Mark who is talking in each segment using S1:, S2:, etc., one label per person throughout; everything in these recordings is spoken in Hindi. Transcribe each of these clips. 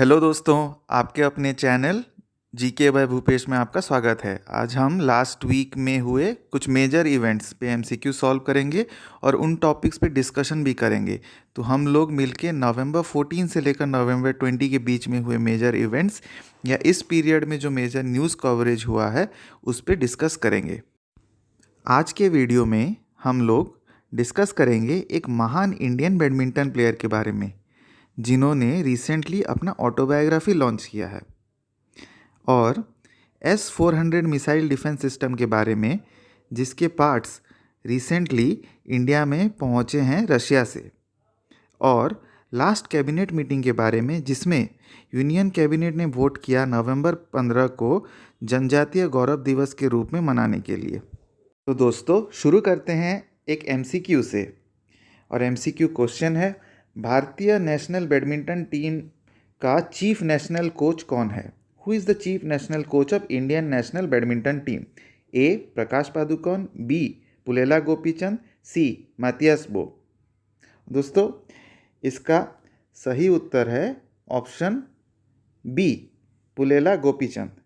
S1: हेलो दोस्तों, आपके अपने चैनल जीके बाय भूपेश में आपका स्वागत है। आज हम लास्ट वीक में हुए कुछ मेजर इवेंट्स पे एमसीक्यू सॉल्व करेंगे और उन टॉपिक्स पे डिस्कशन भी करेंगे। तो हम लोग मिलके नवंबर 14 से लेकर नवंबर 20 के बीच में हुए मेजर इवेंट्स या इस पीरियड में जो मेजर न्यूज़ कवरेज हुआ है उस पर डिस्कस करेंगे। आज के वीडियो में हम लोग डिस्कस करेंगे एक महान इंडियन बैडमिंटन प्लेयर के बारे में जिन्होंने रिसेंटली अपना ऑटोबायोग्राफी लॉन्च किया है, और S-400 मिसाइल डिफेंस सिस्टम के बारे में जिसके पार्ट्स रिसेंटली इंडिया में पहुंचे हैं रशिया से, और लास्ट कैबिनेट मीटिंग के बारे में जिसमें यूनियन कैबिनेट ने वोट किया नवंबर 15 को जनजातीय गौरव दिवस के रूप में मनाने के लिए। तो दोस्तों शुरू करते हैं एक एमसीक्यू से, और एमसीक्यू क्वेश्चन है, भारतीय नेशनल बैडमिंटन टीम का चीफ नेशनल कोच कौन है? Who is the chief national coach of Indian national badminton team? A Prakash Padukone, B Pullela Gopichand, C Mathias Boe. दोस्तों इसका सही उत्तर है option B Pullela Gopichand.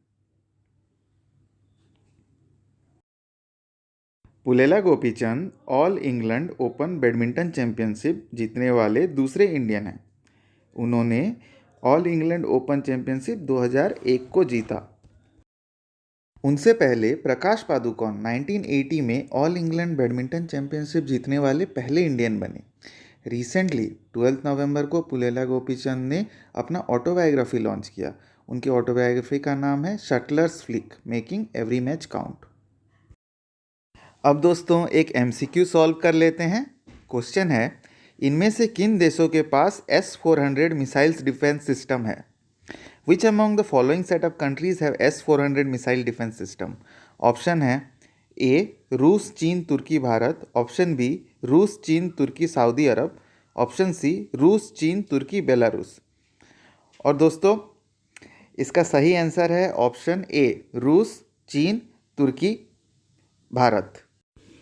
S1: Pullela Gopichand all England open badminton championship जीतने वाले दूसरे इंडियन हैं। उन्होंने ऑल इंग्लैंड ओपन चैंपियनशिप 2001 को जीता। उनसे पहले प्रकाश पादुकोण 1980 में ऑल इंग्लैंड बैडमिंटन चैंपियनशिप जीतने वाले पहले इंडियन बने। रिसेंटली 12 नवंबर को पुलेला गोपीचंद ने अपना ऑटोबायोग्राफी लॉन्च किया। उनकी ऑटोबायोग्राफी का नाम है shuttlers flick, making every match count. अब दोस्तों एक एमसीक्यू सॉल्व कर लेते हैं। क्वेश्चन है, इनमें से किन देशों के पास S-400 मिसाइल्स डिफेंस सिस्टम है? Which among the following set of countries have S-400 missile defence system? Option है ए रूस, चीन, तुर्की, भारत। ऑप्शन बी रूस, चीन, तुर्की, सऊदी अरब। ऑप्शन सी रूस, चीन, तुर्की, बेलारूस। और दोस्तों इसका सही आंसर है ऑप्शन ए रूस, चीन, तुर्की, भारत।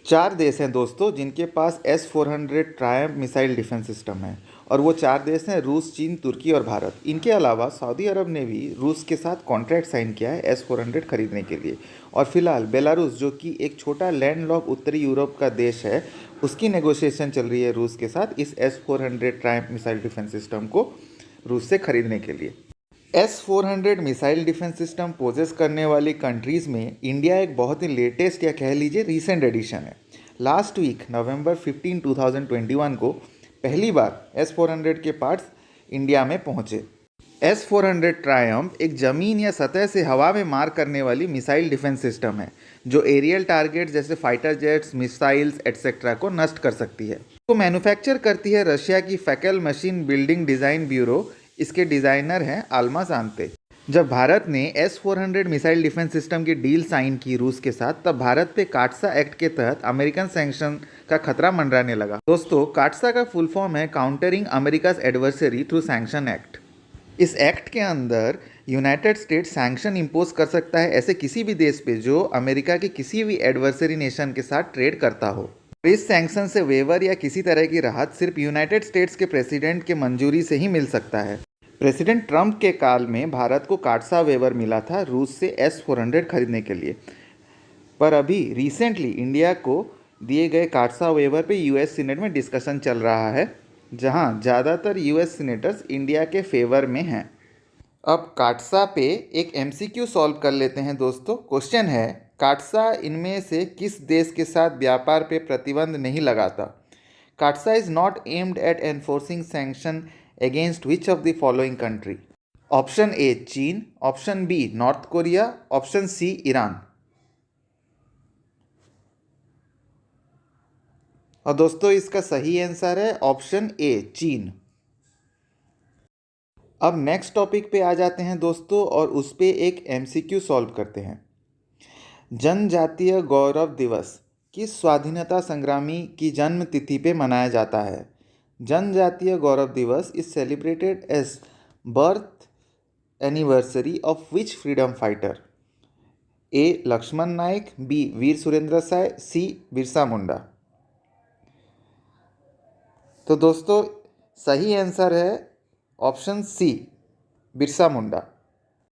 S1: 4 देश हैं दोस्तों जिनके पास S-400 Triumph missile defence system है, और वो 4 देश हैं रूस, चीन, तुर्की और भारत। इनके अलावा सऊदी अरब ने भी रूस के साथ कॉन्ट्रैक्ट साइन किया है S-400 खरीदने के लिए। और फिलहाल बेलारूस, जो कि एक छोटा लैंडलॉक उत्तरी यूरोप का देश है, उसकी नेगोशिएशन चल रही है रूस के साथ इस S-400 Triumph missile defence system को रूस से खरीदने के लिए। S-400 missile defence system poses करने वाली कंट्रीज़ में इंडिया एक बहुत ही लेटेस्ट या कह लीजिए रीसेंट एडिशन है। लास्ट वीक नवंबर 15, 2021 को पहली बार S-400 के पार्ट्स इंडिया में पहुंचे। S-400 ट्रायम्फ एक ज़मीन या सतह से हवा में मार करने वाली मिसाइल डिफेंस सिस्टम है जो एरियल टारगेट जैसे फाइटर जेट्स, मिसाइल्स एटसेट्रा को नष्ट कर सकती है। तो मैन्युफैक्चर करती है रशिया की फैकल मशीन बिल्डिंग डिज़ाइन ब्यूरो। इसके डिज़ाइनर हैं आल्मा जानते। जब भारत ने S-400 मिसाइल डिफेंस सिस्टम की डील साइन की रूस के साथ, तब भारत पे काटसा एक्ट के तहत अमेरिकन सैंक्शन का खतरा मंडराने लगा। दोस्तों काटसा का फुल फॉर्म है countering America's adversary through sanction act. इस एक्ट के अंदर यूनाइटेड स्टेट्स सैंक्शन इम्पोज कर सकता है ऐसे किसी भी देश पे जो अमेरिका के किसी भी एडवर्सरी नेशन के साथ ट्रेड करता हो। इस सैंक्शन से वेवर या किसी तरह की राहत सिर्फ यूनाइटेड स्टेट्स के प्रेसिडेंट के मंजूरी से ही मिल सकता है। प्रेसिडेंट ट्रंप के काल में भारत को काटसा वेवर मिला था रूस से S-400 खरीदने के लिए, पर अभी रिसेंटली इंडिया को दिए गए काटसा वेवर पे यूएस सीनेट में डिस्कशन चल रहा है, जहां ज़्यादातर यूएस सीनेटर्स इंडिया के फेवर में हैं। अब काटसा पे एक एमसीक्यू सॉल्व कर लेते हैं दोस्तों। क्वेश्चन है, काटसा इनमें से किस देश के साथ व्यापार पे प्रतिबंध नहीं लगाता? CAATSA is not aimed at enforcing sanction against which of the following country? Option A चीन, option B North Korea, option C Iran. और दोस्तों इसका सही आंसर है ऑप्शन ए चीन। अब नेक्स्ट टॉपिक पे आ जाते हैं दोस्तों, और उस पे एक एमसीक्यू सॉल्व करते हैं। जनजातीय गौरव दिवस किस स्वाधीनता संग्रामी की जन्म तिथि पे मनाया जाता है? Janjatiya Gaurav Diwas is celebrated as birth anniversary of which freedom fighter? A Lakshman Nayak, B Veer Surendra Sai, C Birsa Munda. तो दोस्तों सही आंसर है ऑप्शन सी बिरसा मुंडा।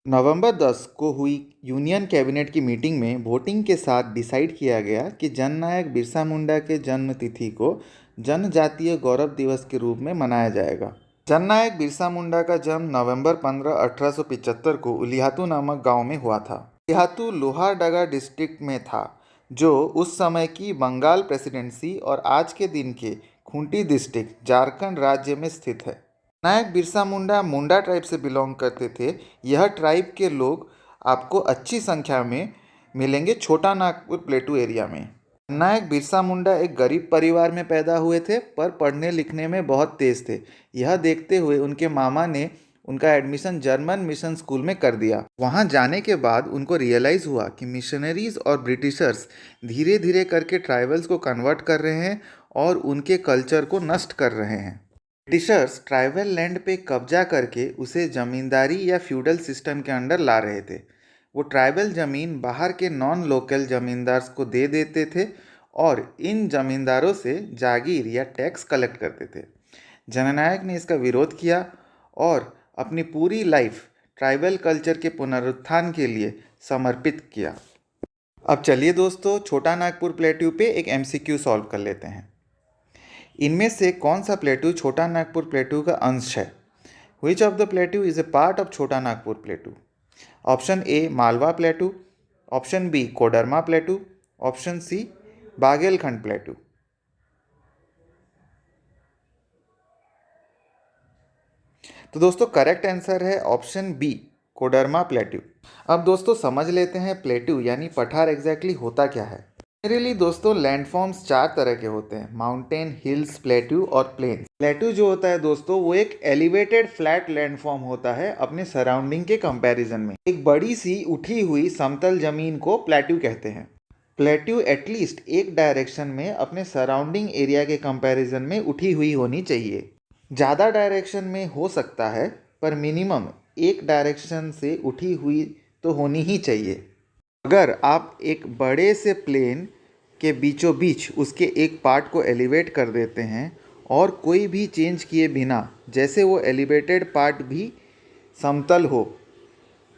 S1: नवंबर 10 को हुई यूनियन कैबिनेट की मीटिंग में वोटिंग के साथ डिसाइड किया गया कि जननायक बिरसा मुंडा के जन्म तिथि को जनजातीय गौरव दिवस के रूप में मनाया जाएगा। जननायक बिरसा मुंडा का जन्म नवंबर 15, 1875 को उलियातू नामक गांव में हुआ था। उलियातू लोहारडगा डिस्ट्रिक्ट में था, जो उस समय की बंगाल प्रेसिडेंसी और आज के दिन के खूंटी डिस्ट्रिक्ट झारखंड राज्य में स्थित है। नायक बिरसा मुंडा मुंडा ट्राइब से बिलोंग करते थे। यह ट्राइब के लोग आपको अच्छी संख्या में मिलेंगे छोटा नागपुर प्लेटू एरिया में। नायक बिरसा मुंडा एक गरीब परिवार में पैदा हुए थे, पर पढ़ने लिखने में बहुत तेज थे। यह देखते हुए उनके मामा ने उनका एडमिशन जर्मन मिशन स्कूल में कर दिया। वहां जाने के बाद उनको रियलाइज़ हुआ कि मिशनरीज और ब्रिटिशर्स धीरे धीरे करके ट्राइबल्स को कन्वर्ट कर रहे हैं और उनके कल्चर को नष्ट कर रहे हैं। ब्रिटिशर्स ट्राइबल लैंड पे कब्जा करके उसे जमींदारी या फ्यूडल सिस्टम के अंडर ला रहे थे। वो ट्राइबल ज़मीन बाहर के नॉन लोकल ज़मींदार्स को दे देते थे और इन ज़मींदारों से जागीर या टैक्स कलेक्ट करते थे। जननायक ने इसका विरोध किया और अपनी पूरी लाइफ ट्राइबल कल्चर के पुनरुत्थान के लिए समर्पित किया। अब चलिए दोस्तों, छोटा नागपुर प्लेट्यू पे एक MCQ सॉल्व कर लेते हैं। इनमें से कौन सा प्लेट्यू छोटा नागपुर प्लेट्यू का अंश है? Which of the plateau is a part of Chota Nagpur plateau? Option A Malwa plateau, option B Koderma plateau, option C Baghelkhand plateau. तो दोस्तों करेक्ट आंसर है ऑप्शन बी कोडरमा प्लेट्यू। अब दोस्तों समझ लेते हैं प्लेट्यू यानी पठार एग्जैक्टली होता क्या है। जनरली दोस्तों लैंडफॉर्म्स 4 तरह के होते हैं, माउंटेन, हिल्स, प्लेट्यू और प्लेन्स। प्लेट्यू जो होता है दोस्तों वो एक एलिवेटेड फ्लैट लैंडफॉर्म होता है अपने सराउंडिंग के कंपैरिजन में। एक बड़ी सी उठी हुई समतल जमीन को प्लेट्यू कहते हैं। प्लेट्यू एटलीस्ट एक डायरेक्शन में अपने सराउंडिंग एरिया के कंपैरिजन में उठी हुई होनी चाहिए। ज़्यादा डायरेक्शन में हो सकता है, पर मिनिमम एक डायरेक्शन से उठी हुई तो होनी ही चाहिए। अगर आप एक बड़े से प्लेन के बीचों बीच उसके एक पार्ट को एलिवेट कर देते हैं और कोई भी चेंज किए बिना, जैसे वो एलिवेटेड पार्ट भी समतल हो,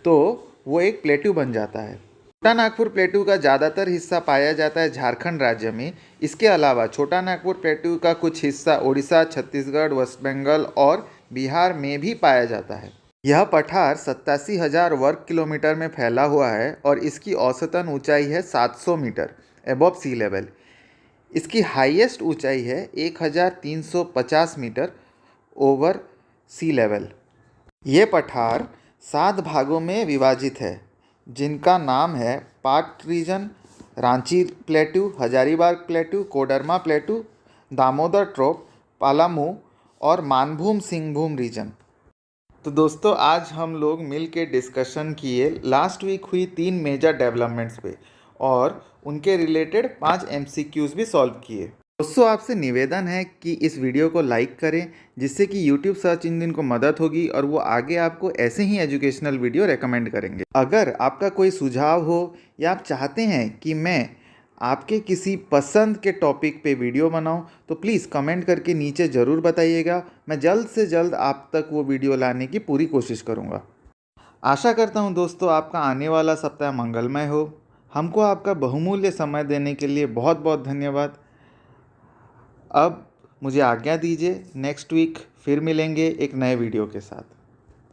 S1: तो वो एक प्लेट्यू बन जाता है। छोटा नागपुर प्लेट्यू का ज़्यादातर हिस्सा पाया जाता है झारखंड राज्य में। इसके अलावा छोटा नागपुर प्लेट्यू का कुछ हिस्सा उड़ीसा, छत्तीसगढ़, वेस्ट बंगाल और बिहार में भी पाया जाता है। यह पठार 87,000 वर्ग किलोमीटर में फैला हुआ है और इसकी औसतन ऊंचाई है 700 मीटर एबव सी लेवल। इसकी हाईएस्ट ऊंचाई है 1,350 मीटर ओवर सी लेवल। ये पठार 7 भागों में विभाजित है, जिनका नाम है Pat region, Ranchi plateau, Hazaribagh plateau, Koderma plateau, Damodar trough, Palamu और मानभूम सिंहभूम रीजन। तो दोस्तों आज हम लोग मिल के डिस्कशन किए लास्ट वीक हुई 3 मेजर डेवलपमेंट्स पे और उनके रिलेटेड 5 MCQs भी सॉल्व किए। दोस्तों आपसे निवेदन है कि इस वीडियो को लाइक करें, जिससे कि YouTube सर्च इंजन को मदद होगी और वो आगे आपको ऐसे ही एजुकेशनल वीडियो रेकमेंड करेंगे। अगर आपका कोई सुझाव हो या आप चाहते हैं कि मैं आपके किसी पसंद के टॉपिक पे वीडियो बनाऊं, तो प्लीज़ कमेंट करके नीचे ज़रूर बताइएगा। मैं जल्द से जल्द आप तक वो वीडियो लाने की पूरी कोशिश करूंगा। आशा करता हूं दोस्तों आपका आने वाला सप्ताह मंगलमय हो। हमको आपका बहुमूल्य समय देने के लिए बहुत बहुत धन्यवाद। अब मुझे आज्ञा दीजिए, नेक्स्ट वीक फिर मिलेंगे एक नए वीडियो के साथ।